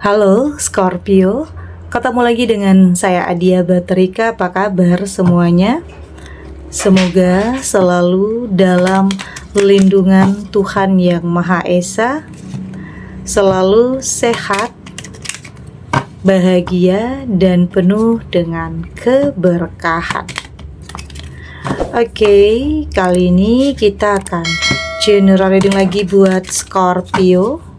Halo Scorpio, ketemu lagi dengan saya Adia Baterika. Apa kabar semuanya? Semoga selalu dalam lindungan Tuhan Yang Maha Esa, selalu sehat, bahagia, dan penuh dengan keberkahan. Oke, kali ini kita akan general reading lagi buat Scorpio.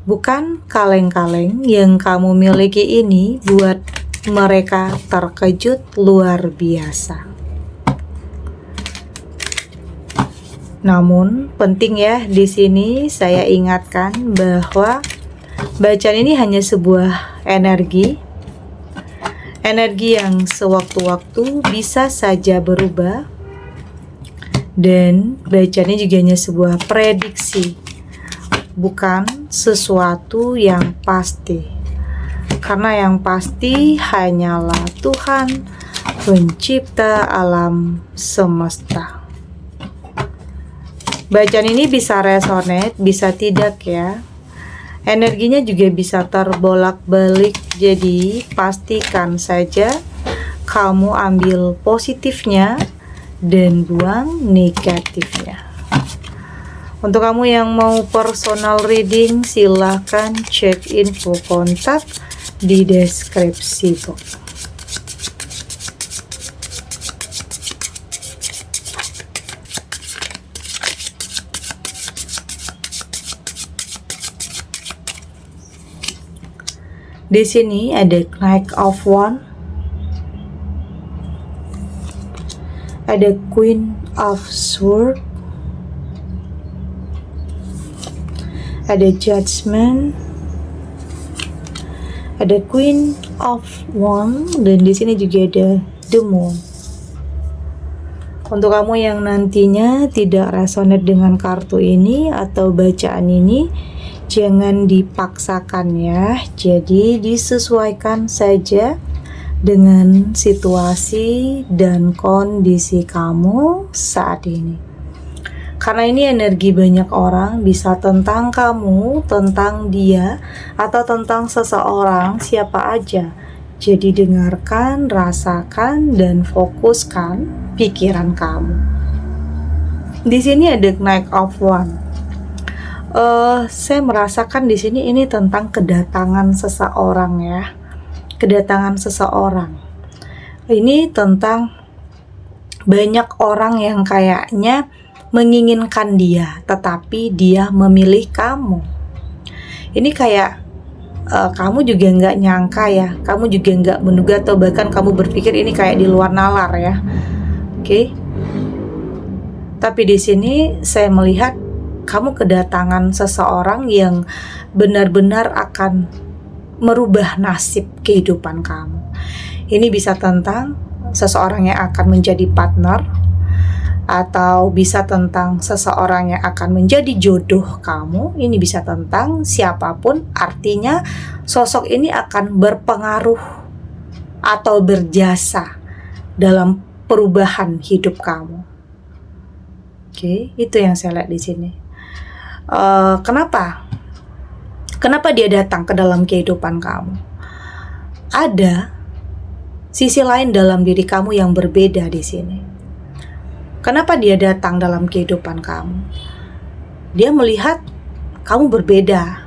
Bukan kaleng-kaleng yang kamu miliki ini buat mereka terkejut luar biasa. Namun penting ya, di sini saya ingatkan bahwa bacaan ini hanya sebuah energi yang sewaktu-waktu bisa saja berubah, dan bacaan ini juga hanya sebuah prediksi, bukan sesuatu yang pasti. Karena yang pasti hanyalah Tuhan, pencipta alam semesta. Bacaan ini bisa resonate, bisa tidak ya. Energinya juga bisa terbolak-balik, jadi pastikan saja kamu ambil positifnya dan buang negatifnya. Untuk kamu yang mau personal reading, silahkan cek info kontak di deskripsi box. Di sini ada Knight of Wands, ada Queen of Swords, ada Judgment, ada Queen of Wands, dan di sini juga ada The Moon. Untuk kamu yang nantinya tidak resonate dengan kartu ini atau bacaan ini, jangan dipaksakan ya. Jadi disesuaikan saja dengan situasi dan kondisi kamu saat ini. Karena ini energi banyak orang, bisa tentang kamu, tentang dia, atau tentang seseorang, siapa aja. Jadi dengarkan, rasakan, dan fokuskan pikiran kamu. Di sini ada Knight of Wands. Saya merasakan di sini ini tentang kedatangan seseorang ya. Kedatangan seseorang. Ini tentang banyak orang yang kayaknya menginginkan dia, tetapi dia memilih kamu. Ini kayak kamu juga nggak nyangka ya, kamu juga nggak menduga, atau bahkan kamu berpikir ini kayak di luar nalar ya. Oke. Tapi di sini saya melihat kamu kedatangan seseorang yang benar-benar akan merubah nasib kehidupan kamu. Ini bisa tentang seseorang yang akan menjadi partner, atau bisa tentang seseorang yang akan menjadi jodoh kamu. Ini bisa tentang siapapun, artinya sosok ini akan berpengaruh atau berjasa dalam perubahan hidup kamu. Oke, itu yang saya lihat di sini. Kenapa dia datang ke dalam kehidupan kamu? Ada sisi lain dalam diri kamu yang berbeda di sini. Kenapa dia datang dalam kehidupan kamu? Dia melihat kamu berbeda.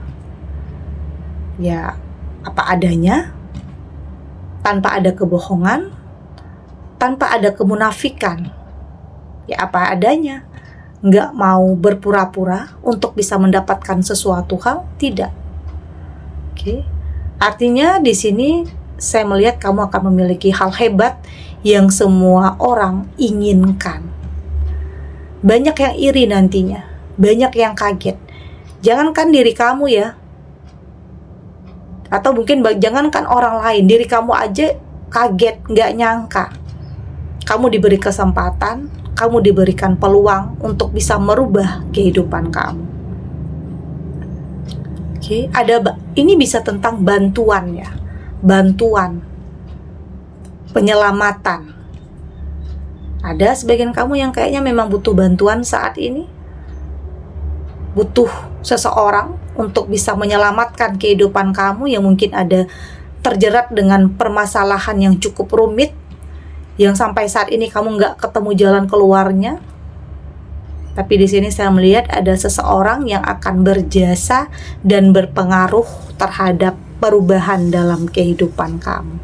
Ya, apa adanya, tanpa ada kebohongan, tanpa ada kemunafikan. Ya, apa adanya. Nggak mau berpura-pura untuk bisa mendapatkan sesuatu hal, tidak. Oke. Artinya di sini saya melihat kamu akan memiliki hal hebat yang semua orang inginkan. Banyak yang iri nantinya, banyak yang kaget. Jangankan diri kamu ya, atau mungkin jangankan orang lain, diri kamu aja kaget, nggak nyangka. Kamu diberi kesempatan, kamu diberikan peluang untuk bisa merubah kehidupan kamu. Oke, ini bisa tentang bantuan ya, bantuan, penyelamatan. Ada sebagian kamu yang kayaknya memang butuh bantuan saat ini. butuh seseorang untuk bisa menyelamatkan kehidupan kamu yang mungkin ada terjerat dengan permasalahan yang cukup rumit, yang sampai saat ini kamu nggak ketemu jalan keluarnya. Tapi di sini saya melihat ada seseorang yang akan berjasa dan berpengaruh terhadap perubahan dalam kehidupan kamu.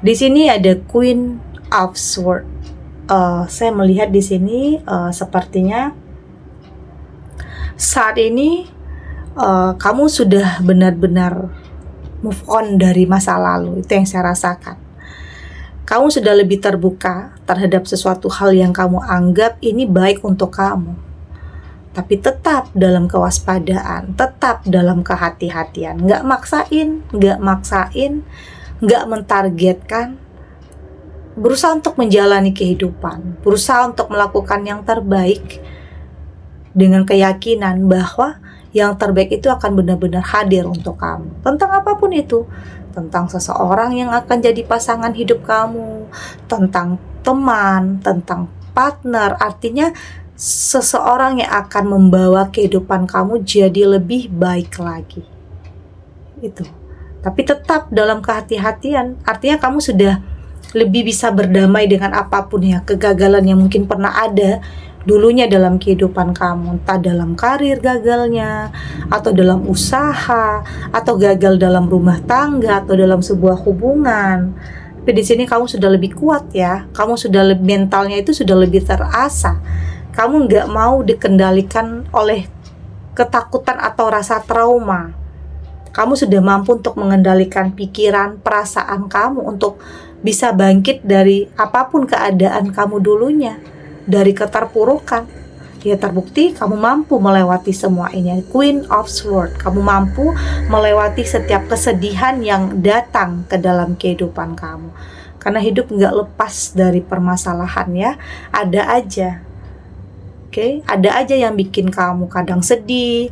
Di sini ada Queen of Swords. Saya melihat di sini sepertinya saat ini kamu sudah benar-benar move on dari masa lalu. Itu yang saya rasakan. Kamu sudah lebih terbuka terhadap sesuatu hal yang kamu anggap ini baik untuk kamu. Tapi tetap dalam kewaspadaan, tetap dalam kehati-hatian. Nggak maksain, nggak mentargetkan. Berusaha untuk menjalani kehidupan, berusaha untuk melakukan yang terbaik dengan keyakinan bahwa yang terbaik itu akan benar-benar hadir untuk kamu. Tentang apapun itu, tentang seseorang yang akan jadi pasangan hidup kamu, tentang teman, tentang partner, artinya seseorang yang akan membawa kehidupan kamu jadi lebih baik lagi. Itu. Tapi tetap dalam kehati-hatian, artinya kamu sudah lebih bisa berdamai dengan apapun ya, kegagalan yang mungkin pernah ada dulunya dalam kehidupan kamu, entah dalam karir gagalnya, atau dalam usaha, atau gagal dalam rumah tangga, atau dalam sebuah hubungan. Tapi di sini kamu sudah lebih kuat ya, kamu sudah mentalnya itu sudah lebih terasa. Kamu nggak mau dikendalikan oleh ketakutan atau rasa trauma. Kamu sudah mampu untuk mengendalikan pikiran, perasaan kamu untuk bisa bangkit dari apapun keadaan kamu dulunya, dari keterpurukan. Ya terbukti kamu mampu melewati semua ini. Queen of Swords, kamu mampu melewati setiap kesedihan yang datang ke dalam kehidupan kamu. Karena hidup nggak lepas dari permasalahan ya, ada aja. Oke, ada aja yang bikin kamu kadang sedih,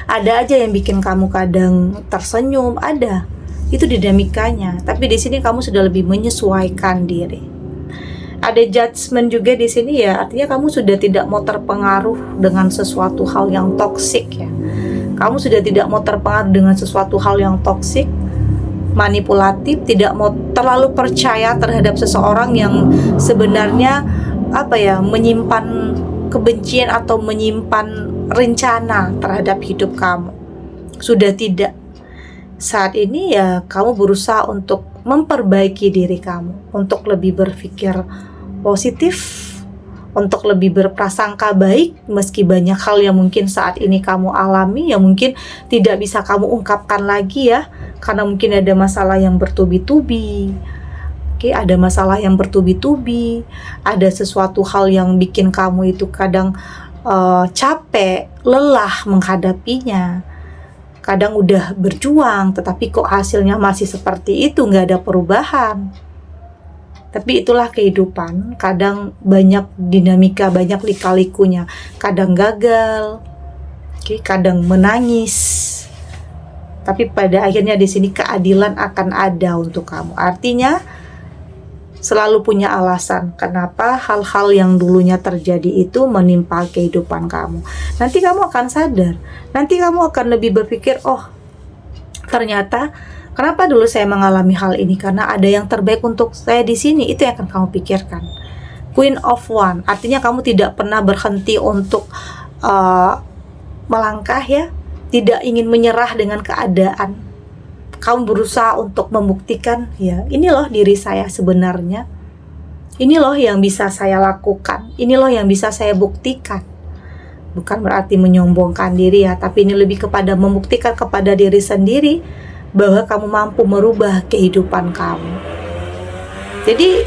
ada aja yang bikin kamu kadang tersenyum, ada. Itu dinamikanya. Tapi di sini kamu sudah lebih menyesuaikan diri. Ada judgment juga di sini ya, artinya kamu sudah tidak mau terpengaruh dengan sesuatu hal yang toksik ya. Kamu sudah tidak mau terpengaruh dengan sesuatu hal yang toksik, manipulatif, tidak mau terlalu percaya terhadap seseorang yang sebenarnya menyimpan kebencian atau menyimpan rencana terhadap hidup kamu. Sudah tidak. Saat ini ya kamu berusaha untuk memperbaiki diri kamu, untuk lebih berpikir positif, untuk lebih berprasangka baik meski banyak hal yang mungkin saat ini kamu alami yang mungkin tidak bisa kamu ungkapkan lagi ya, karena mungkin ada masalah yang bertubi-tubi. Oke, ada masalah yang bertubi-tubi, ada sesuatu hal yang bikin kamu itu kadang capek, lelah menghadapinya. Kadang udah berjuang, tetapi kok hasilnya masih seperti itu, nggak ada perubahan. Tapi itulah kehidupan, kadang banyak dinamika, banyak lika-likunya. Kadang gagal, kadang menangis. Tapi pada akhirnya di sini keadilan akan ada untuk kamu. Artinya selalu punya alasan kenapa hal-hal yang dulunya terjadi itu menimpa kehidupan kamu. Nanti kamu akan sadar, nanti kamu akan lebih berpikir, oh ternyata kenapa dulu saya mengalami hal ini, karena ada yang terbaik untuk saya di sini. Itu yang akan kamu pikirkan. Queen of Wands, artinya kamu tidak pernah berhenti untuk melangkah ya, tidak ingin menyerah dengan keadaan. Kamu berusaha untuk membuktikan, ya ini loh diri saya sebenarnya, ini loh yang bisa saya lakukan, ini loh yang bisa saya buktikan. Bukan berarti menyombongkan diri ya, tapi ini lebih kepada membuktikan kepada diri sendiri bahwa kamu mampu merubah kehidupan kamu. Jadi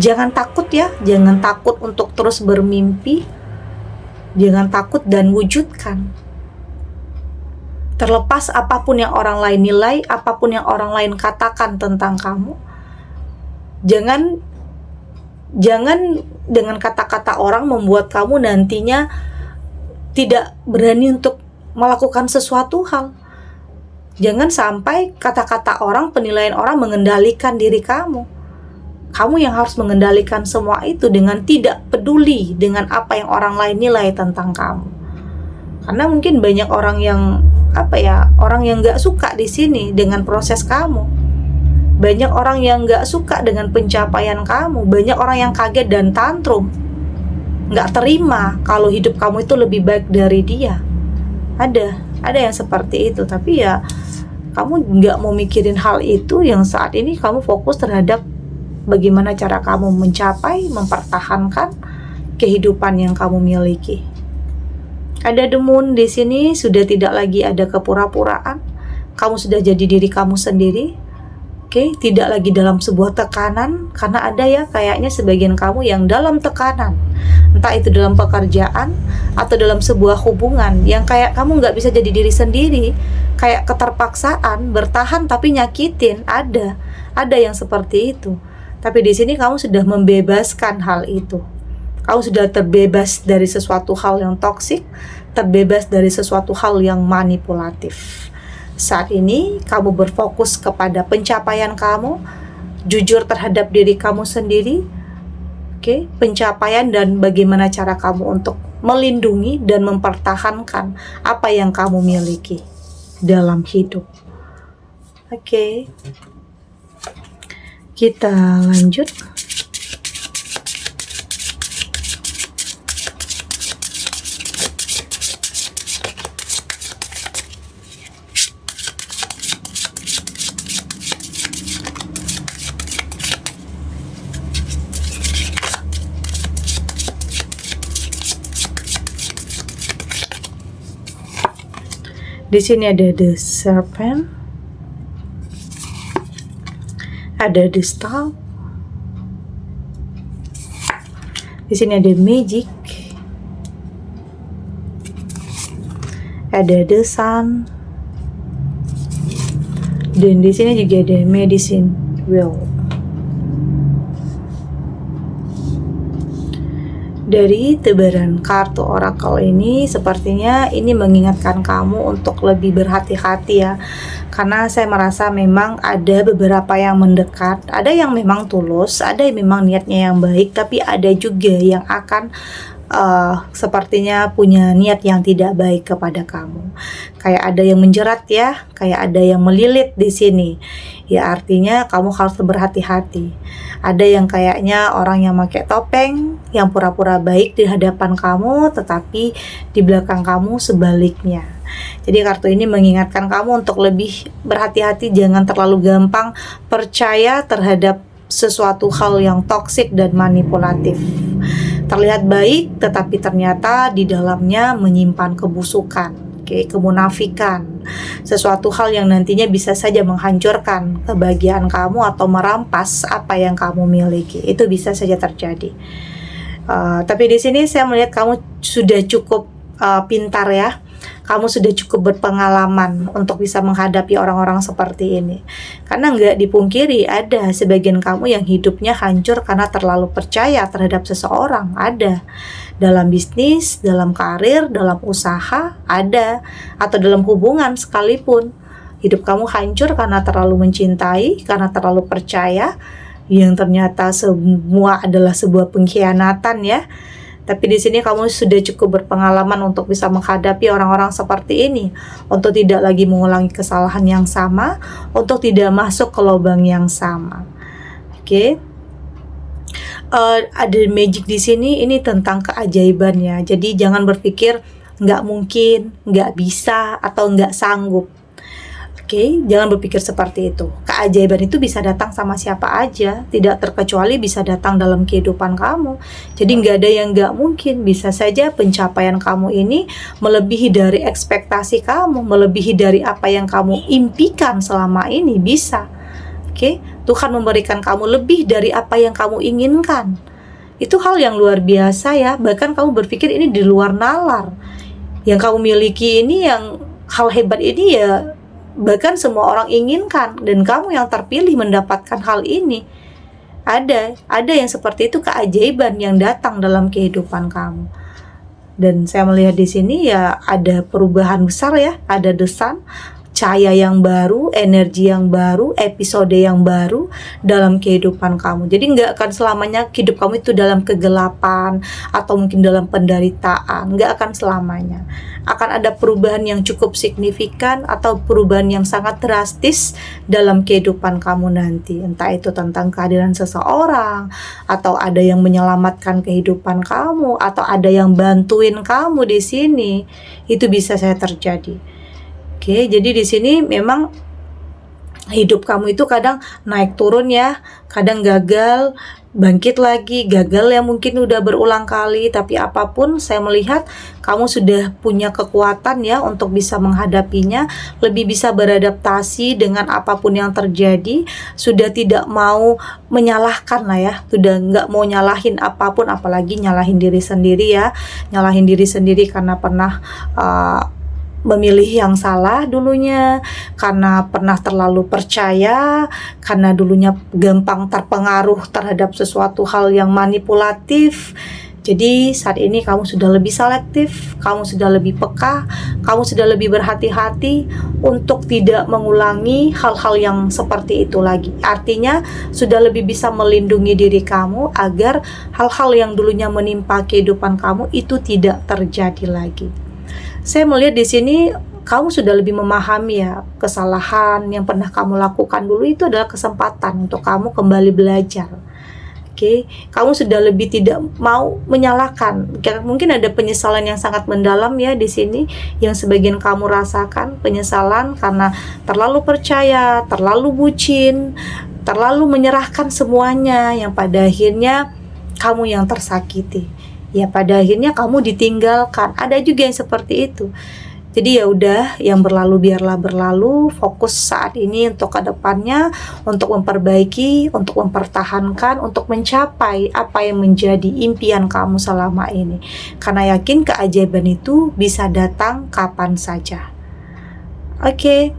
jangan takut ya, jangan takut untuk terus bermimpi, jangan takut dan wujudkan. Terlepas apapun yang orang lain nilai, apapun yang orang lain katakan tentang kamu, jangan dengan kata-kata orang membuat kamu nantinya tidak berani untuk melakukan sesuatu hal. Jangan sampai kata-kata orang, penilaian orang mengendalikan diri kamu. Kamu yang harus mengendalikan semua itu dengan tidak peduli dengan apa yang orang lain nilai tentang kamu. Karena mungkin banyak orang yang orang yang nggak suka di sini dengan proses kamu. Banyak orang yang nggak suka dengan pencapaian kamu. Banyak orang yang kaget dan tantrum, nggak terima kalau hidup kamu itu lebih baik dari dia. Ada yang seperti itu. Tapi ya kamu nggak mau mikirin hal itu. Yang saat ini kamu fokus terhadap bagaimana cara kamu mencapai, mempertahankan kehidupan yang kamu miliki. Ada the moon di sini, sudah tidak lagi ada kepura-puraan. Kamu sudah jadi diri kamu sendiri. Tidak lagi dalam sebuah tekanan, karena ada ya kayaknya sebagian kamu yang dalam tekanan. Entah itu dalam pekerjaan atau dalam sebuah hubungan yang kayak kamu nggak bisa jadi diri sendiri, kayak keterpaksaan bertahan tapi nyakitin. Ada yang seperti itu. Tapi di sini kamu sudah membebaskan hal itu. Kamu sudah terbebas dari sesuatu hal yang toksik, terbebas dari sesuatu hal yang manipulatif. Saat ini kamu berfokus kepada pencapaian kamu, jujur terhadap diri kamu sendiri, pencapaian dan bagaimana cara kamu untuk melindungi dan mempertahankan apa yang kamu miliki dalam hidup. Kita lanjut. Di sini ada the serpent, ada the star, di sini ada magic, ada the sun, dan di sini juga ada medicine wheel. Dari tebaran kartu oracle ini, sepertinya ini mengingatkan kamu untuk lebih berhati-hati ya. Karena saya merasa memang ada beberapa yang mendekat, ada yang memang tulus, ada yang memang niatnya yang baik, tapi ada juga yang akan sepertinya punya niat yang tidak baik kepada kamu. Kayak ada yang menjerat ya, kayak ada yang melilit di sini. Ya artinya kamu harus berhati-hati. Ada yang kayaknya orang yang pakai topeng, yang pura-pura baik di hadapan kamu, tetapi di belakang kamu sebaliknya. Jadi kartu ini mengingatkan kamu untuk lebih berhati-hati, jangan terlalu gampang percaya terhadap sesuatu hal yang toksik dan manipulatif. Terlihat baik, tetapi ternyata di dalamnya menyimpan kebusukan, kemunafikan, sesuatu hal yang nantinya bisa saja menghancurkan kebahagiaan kamu atau merampas apa yang kamu miliki. Itu bisa saja terjadi. Tapi di sini saya melihat kamu sudah cukup pintar ya. Kamu sudah cukup berpengalaman untuk bisa menghadapi orang-orang seperti ini. Karena nggak dipungkiri ada sebagian kamu yang hidupnya hancur karena terlalu percaya terhadap seseorang. Ada dalam bisnis, dalam karir, dalam usaha, ada. Atau dalam hubungan sekalipun. Hidup kamu hancur karena terlalu mencintai, karena terlalu percaya, yang ternyata semua adalah sebuah pengkhianatan ya. Tapi di sini kamu sudah cukup berpengalaman untuk bisa menghadapi orang-orang seperti ini, untuk tidak lagi mengulangi kesalahan yang sama, untuk tidak masuk ke lubang yang sama. Ada magic di sini, ini tentang keajaiban ya. Jadi jangan berpikir nggak mungkin, nggak bisa, atau nggak sanggup. Jangan berpikir seperti itu. Keajaiban itu bisa datang sama siapa aja, tidak terkecuali bisa datang dalam kehidupan kamu. Jadi nggak ada yang nggak mungkin. Bisa saja pencapaian kamu ini melebihi dari ekspektasi kamu, melebihi dari apa yang kamu impikan selama ini, bisa. Tuhan memberikan kamu lebih dari apa yang kamu inginkan. Itu hal yang luar biasa ya. Bahkan kamu berpikir ini di luar nalar. Yang kamu miliki ini, yang hal hebat ini ya bahkan semua orang inginkan, dan kamu yang terpilih mendapatkan hal ini. Ada yang seperti itu, keajaiban yang datang dalam kehidupan kamu. Dan saya melihat di sini ya ada perubahan besar ya, ada the sun, cahaya yang baru, energi yang baru, episode yang baru dalam kehidupan kamu. Jadi nggak akan selamanya hidup kamu itu dalam kegelapan atau mungkin dalam penderitaan, nggak akan selamanya. Akan ada perubahan yang cukup signifikan atau perubahan yang sangat drastis dalam kehidupan kamu nanti. Entah itu tentang kehadiran seseorang, atau ada yang menyelamatkan kehidupan kamu, atau ada yang bantuin kamu di sini. Itu bisa saya terjadi. Oke, jadi di sini memang hidup kamu itu kadang naik turun ya, kadang gagal, bangkit lagi, gagal yang mungkin udah berulang kali, tapi apapun saya melihat kamu sudah punya kekuatan ya untuk bisa menghadapinya, lebih bisa beradaptasi dengan apapun yang terjadi, sudah tidak mau menyalahkan lah ya, sudah nggak mau nyalahin apapun, apalagi nyalahin diri sendiri ya, nyalahin diri sendiri karena pernah memilih yang salah dulunya, karena pernah terlalu percaya, karena dulunya gampang terpengaruh terhadap sesuatu hal yang manipulatif. Jadi saat ini kamu sudah lebih selektif, kamu sudah lebih peka, kamu sudah lebih berhati-hati untuk tidak mengulangi hal-hal yang seperti itu lagi. Artinya sudah lebih bisa melindungi diri kamu agar hal-hal yang dulunya menimpa kehidupan kamu itu tidak terjadi lagi. Saya melihat di sini kamu sudah lebih memahami ya, kesalahan yang pernah kamu lakukan dulu itu adalah kesempatan untuk kamu kembali belajar. Oke, kamu sudah lebih tidak mau menyalahkan. Mungkin ada penyesalan yang sangat mendalam ya di sini yang sebagian kamu rasakan, penyesalan karena terlalu percaya, terlalu bucin, terlalu menyerahkan semuanya yang pada akhirnya kamu yang tersakiti. Ya pada akhirnya kamu ditinggalkan. Ada juga yang seperti itu. Jadi ya udah, yang berlalu biarlah berlalu. Fokus saat ini untuk ke depannya, untuk memperbaiki, untuk mempertahankan, untuk mencapai apa yang menjadi impian kamu selama ini. Karena yakin keajaiban itu bisa datang kapan saja. Oke.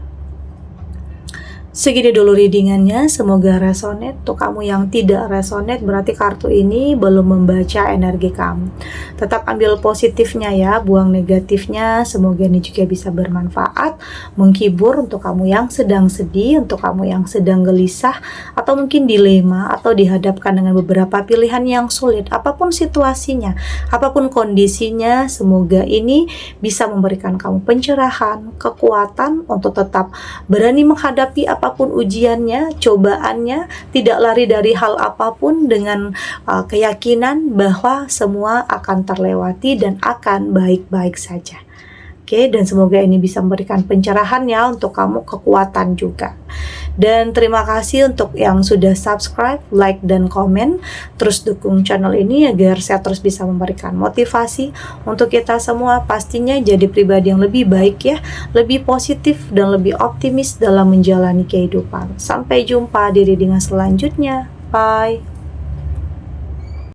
Segini dulu readingannya, semoga resonate. Untuk kamu yang tidak resonate berarti kartu ini belum membaca energi kamu. Tetap ambil positifnya ya, buang negatifnya. Semoga ini juga bisa bermanfaat, menghibur untuk kamu yang sedang sedih, untuk kamu yang sedang gelisah, atau mungkin dilema, atau dihadapkan dengan beberapa pilihan yang sulit. Apapun situasinya, apapun kondisinya, semoga ini bisa memberikan kamu pencerahan, kekuatan untuk tetap berani menghadapi apapun ujiannya, cobaannya, tidak lari dari hal apapun dengan keyakinan bahwa semua akan terlewati dan akan baik-baik saja. Oke, dan semoga ini bisa memberikan pencerahan ya untuk kamu, kekuatan juga. Dan terima kasih untuk yang sudah subscribe, like, dan komen. Terus dukung channel ini agar saya terus bisa memberikan motivasi untuk kita semua pastinya jadi pribadi yang lebih baik ya, lebih positif dan lebih optimis dalam menjalani kehidupan. Sampai jumpa di readingan selanjutnya. Bye.